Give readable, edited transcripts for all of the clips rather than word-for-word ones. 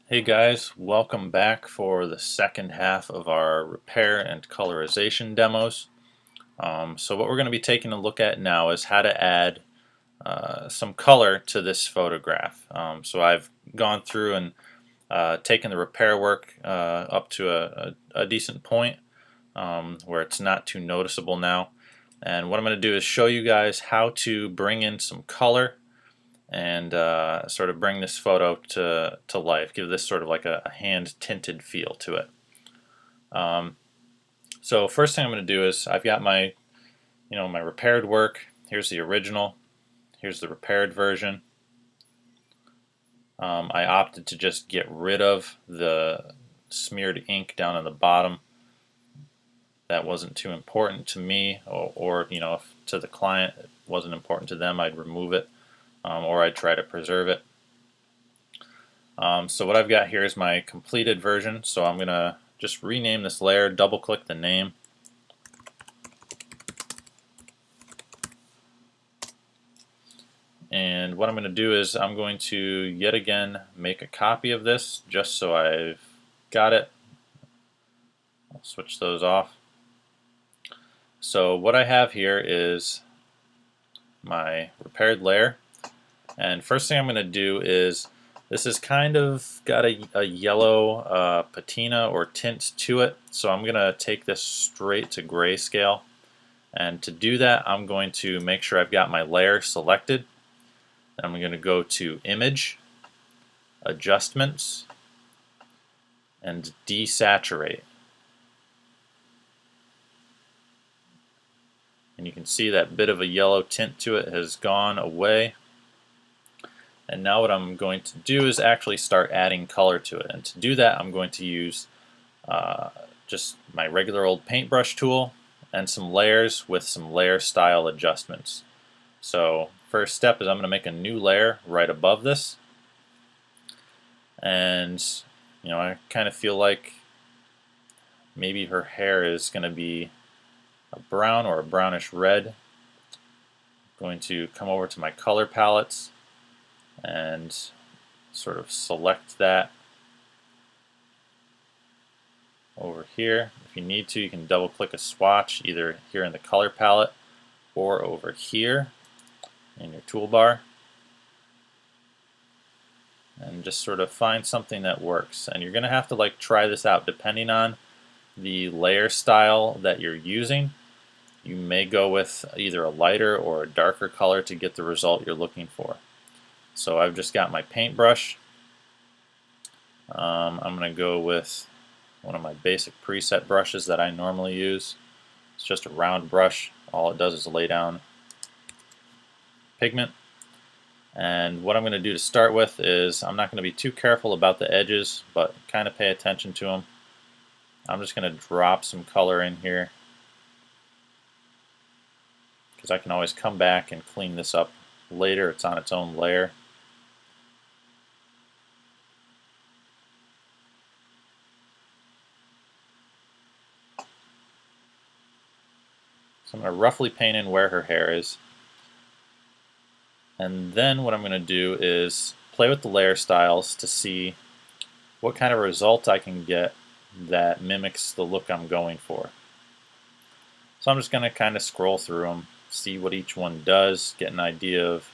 Hey guys, welcome back for the second half of our repair and colorization demos. So what we're going to be taking a look at now is how to add some color to this photograph. So I've gone through and taken the repair work up to a decent point where it's not too noticeable now. And what I'm going to do is show you guys how to bring in some color and sort of bring this photo to life, give this sort of like a hand tinted feel to it. So first thing I'm going to do is I've got my my repaired work. Here's the original. Here's the repaired version. I opted to just get rid of the smeared ink down on the bottom. That wasn't too important to me, or if to the client it wasn't important to them, I'd remove it, or I'd try to preserve it. So what I've got here is my completed version, so I'm going to just rename this layer, double click the name, and what I'm going to do is I'm going to yet again make a copy of this just so I've got it. I'll switch those off. So what I have here is my repaired layer, and first thing I'm going to do is this has kind of got a yellow patina or tint to it, so I'm going to take this straight to grayscale. And to do that, I'm going to make sure I've got my layer selected. I'm going to go to Image, Adjustments, and Desaturate. And you can see that bit of a yellow tint to it has gone away. And now what I'm going to do is actually start adding color to it. And to do that, I'm going to use just my regular old paintbrush tool and some layers with some layer style adjustments. So first step is I'm going to make a new layer right above this. And I kind of feel like maybe her hair is going to be a brown or a brownish red. I'm going to come over to my color palettes and sort of select that over here. If you need to, you can double click a swatch either here in the color palette or over here in your toolbar, and just sort of find something that works. And you're going to have to try this out depending on the layer style that you're using. You may go with either a lighter or a darker color to get the result you're looking for. So I've just got my paintbrush. I'm going to go with one of my basic preset brushes that I normally use. It's just a round brush. All it does is lay down pigment. And what I'm going to do to start with is I'm not going to be too careful about the edges, but kind of pay attention to them. I'm just going to drop some color in here because I can always come back and clean this up later. It's on its own layer. So I'm going to roughly paint in where her hair is. And then what I'm going to do is play with the layer styles to see what kind of result I can get that mimics the look I'm going for. So I'm just going to kind of scroll through them, see what each one does, get an idea of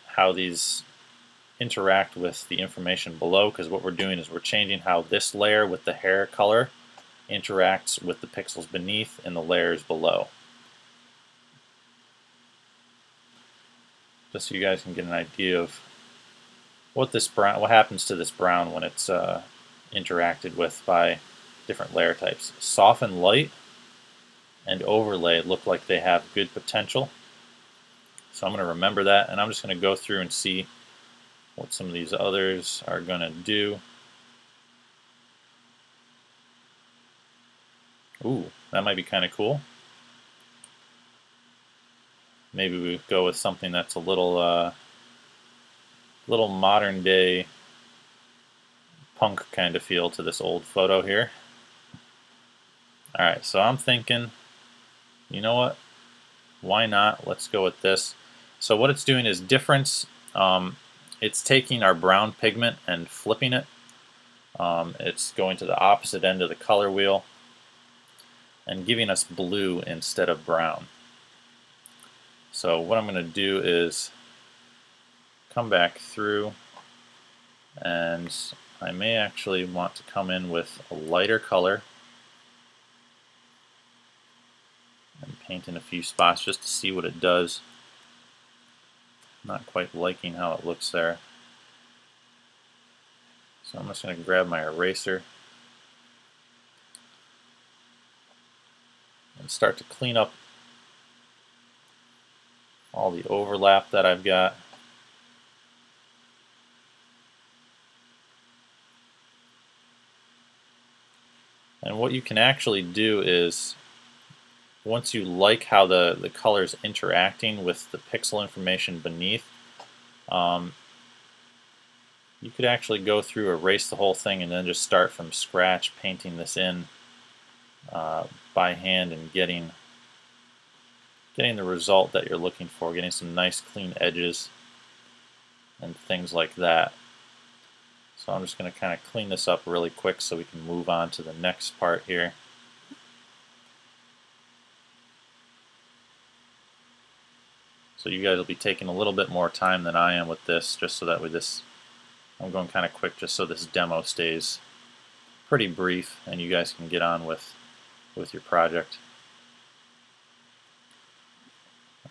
how these interact with the information below, because what we're doing is we're changing how this layer with the hair color interacts with the pixels beneath and the layers below. Just so you guys can get an idea of what happens to this brown when it's interacted with by different layer types. Soften light and overlay look like they have good potential. So I'm going to remember that, and I'm just going to go through and see what some of these others are going to do. Ooh, that might be kind of cool. Maybe we go with something that's a little modern day punk kind of feel to this old photo here. Alright, so I'm thinking, you know what? Why not? Let's go with this. So what it's doing is difference it's taking our brown pigment and flipping it. It's going to the opposite end of the color wheel and giving us blue instead of brown. So what I'm going to do is come back through, and I may actually want to come in with a lighter color and paint in a few spots just to see what it does. Not quite liking how it looks there. So I'm just going to grab my eraser and start to clean up all the overlap that I've got. And what you can actually do is, once you like how the color is interacting with the pixel information beneath, you could actually go through, erase the whole thing, and then just start from scratch painting this in by hand and getting the result that you're looking for, getting some nice clean edges and things like that. So I'm just going to kind of clean this up really quick so we can move on to the next part here. So you guys will be taking a little bit more time than I am with this, just so that with this, I'm going kind of quick just so this demo stays pretty brief and you guys can get on with your project.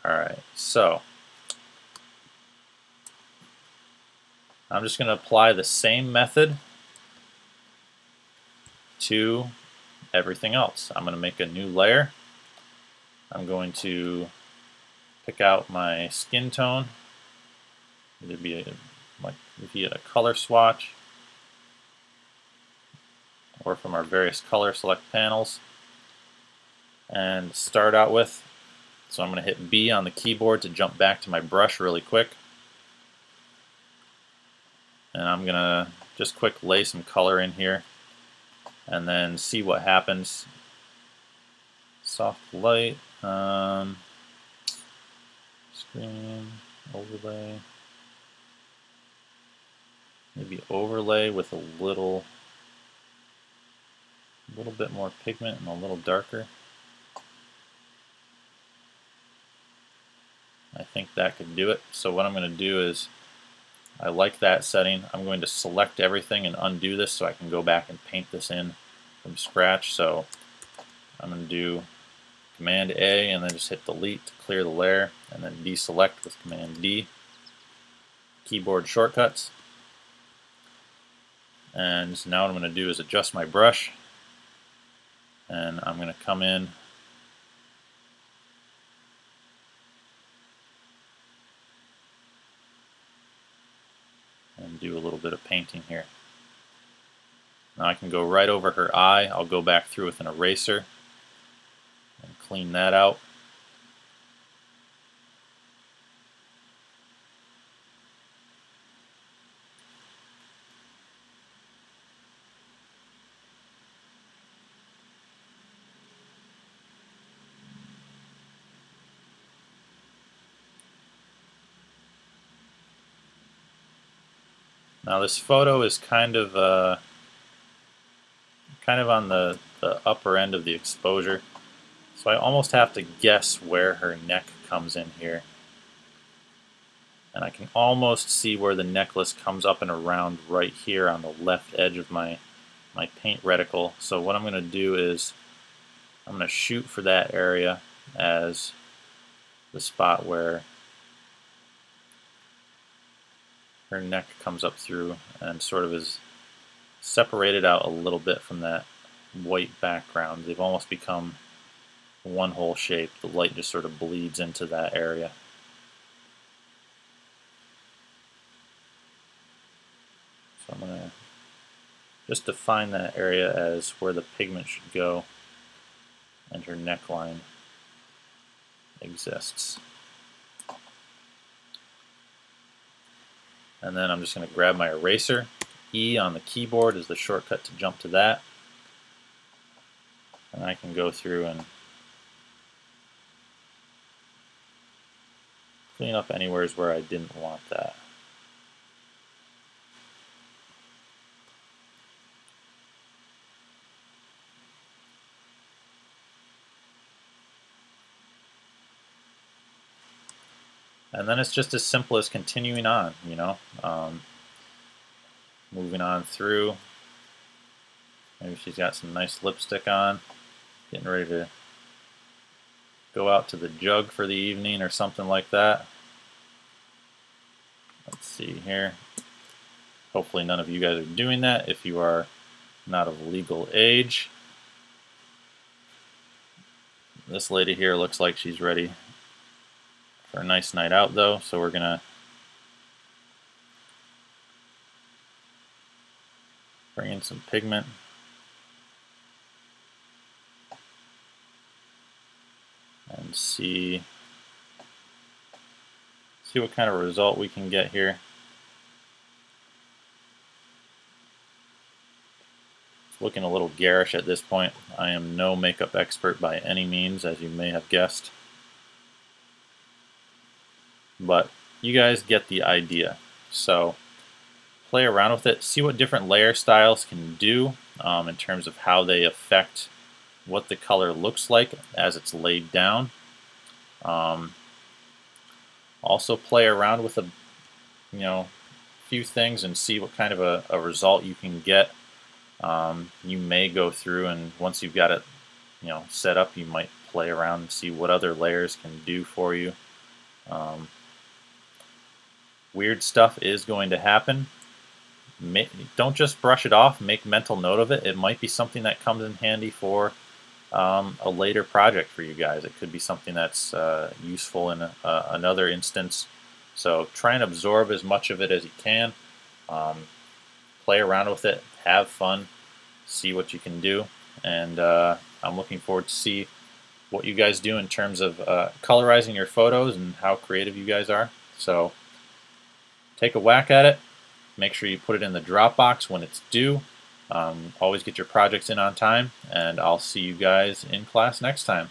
Alright, so I'm just going to apply the same method to everything else. I'm going to make a new layer. I'm going to pick out my skin tone, either via a color swatch or from our various color select panels, and start out with, so I'm going to hit B on the keyboard to jump back to my brush really quick. And I'm going to just quick lay some color in here and then see what happens. Soft light, screen, overlay, maybe overlay with a little bit more pigment and a little darker. I think that could do it. So what I'm going to do is, I like that setting. I'm going to select everything and undo this so I can go back and paint this in from scratch. So I'm going to do Command A and then just hit delete to clear the layer, and then deselect with Command D. Keyboard shortcuts. And now what I'm going to do is adjust my brush, and I'm going to come in and do a little bit of painting here. Now I can go right over her eye. I'll go back through with an eraser and clean that out. Now this photo is kind of on the upper end of the exposure, so I almost have to guess where her neck comes in here. And I can almost see where the necklace comes up and around right here on the left edge of my paint reticle. So what I'm going to do is I'm going to shoot for that area as the spot where her neck comes up through and sort of is separated out a little bit from that white background. They've almost become one whole shape. The light just sort of bleeds into that area. So I'm going to just define that area as where the pigment should go and her neckline exists. And then I'm just going to grab my eraser. E on the keyboard is the shortcut to jump to that. And I can go through and clean up anywhere where I didn't want that. And then it's just as simple as continuing on, moving on through. Maybe she's got some nice lipstick on, getting ready to go out to the jug for the evening or something like that. Let's see here. Hopefully none of you guys are doing that if you are not of legal age. This lady here looks like she's ready for a nice night out though, so we're going to bring in some pigment. And see what kind of result we can get here. It's looking a little garish at this point. I am no makeup expert by any means, as you may have guessed. But you guys get the idea. So play around with it, see what different layer styles can do in terms of how they affect what the color looks like as it's laid down. Also play around with a few things and see what kind of a result you can get. You may go through, and once you've got it set up, you might play around and see what other layers can do for you. Weird stuff is going to happen. Don't just brush it off, make mental note of it. It might be something that comes in handy for a later project for you guys. It could be something that's useful in another instance. So try and absorb as much of it as you can. Play around with it, have fun, see what you can do, and I'm looking forward to see what you guys do in terms of colorizing your photos and how creative you guys are. So take a whack at it. Make sure you put it in the Dropbox when it's due. Always get your projects in on time, and I'll see you guys in class next time.